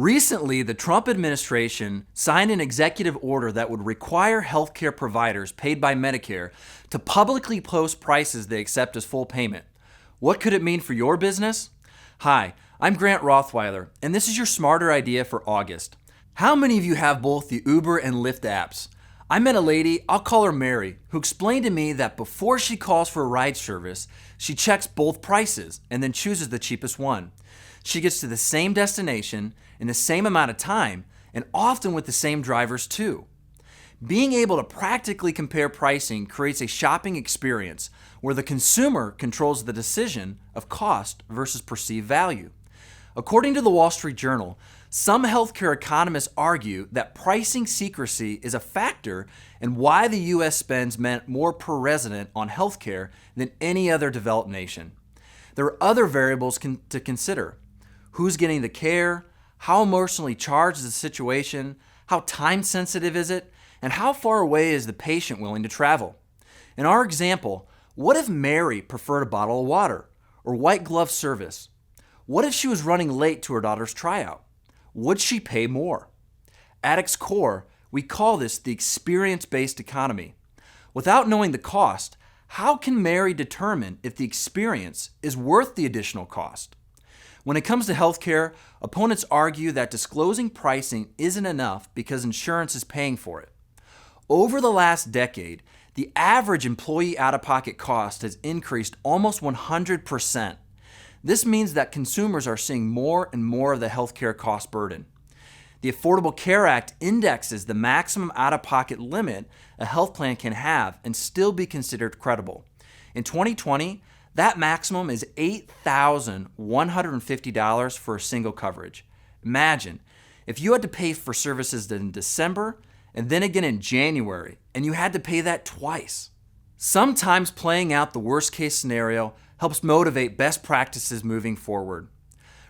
Recently, the Trump administration signed an executive order that would require healthcare providers paid by Medicare to publicly post prices they accept as full payment. What could it mean for your business? Hi, I'm Grant Rothweiler, and this is your Smarter Idea for August. How many of you have both the Uber and Lyft apps? I met a lady, I'll call her Mary, who explained to me that before she calls for a ride service, she checks both prices and then chooses the cheapest one. She gets to the same destination in the same amount of time and often with the same drivers too. Being able to practically compare pricing creates a shopping experience where the consumer controls the decision of cost versus perceived value. According to the Wall Street Journal, some healthcare economists argue that pricing secrecy is a factor in why the U.S. spends more per resident on healthcare than any other developed nation. There are other variables to consider. Who's getting the care? How emotionally charged is the situation? How time sensitive is it? And how far away is the patient willing to travel? In our example, what if Mary preferred a bottle of water or white glove service? What if she was running late to her daughter's tryout? Would she pay more? At its core, we call this the experience-based economy. Without knowing the cost, how can Mary determine if the experience is worth the additional cost? When it comes to healthcare, opponents argue that disclosing pricing isn't enough because insurance is paying for it. Over the last decade, the average employee out-of-pocket cost has increased almost 100%. This means that consumers are seeing more and more of the healthcare cost burden. The Affordable Care Act indexes the maximum out-of-pocket limit a health plan can have and still be considered credible. In 2020, that maximum is $8,150 for a single coverage. Imagine if you had to pay for services in December and then again in January, and you had to pay that twice. Sometimes playing out the worst-case scenario helps motivate best practices moving forward.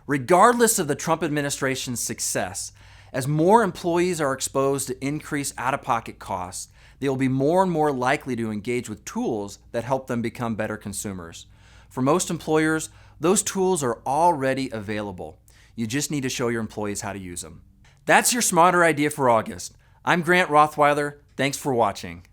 Regardless of the Trump administration's success, as more employees are exposed to increased out-of-pocket costs, they will be more and more likely to engage with tools that help them become better consumers. For most employers, those tools are already available. You just need to show your employees how to use them. That's your Smarter Idea for August. I'm Grant Rothweiler. Thanks for watching.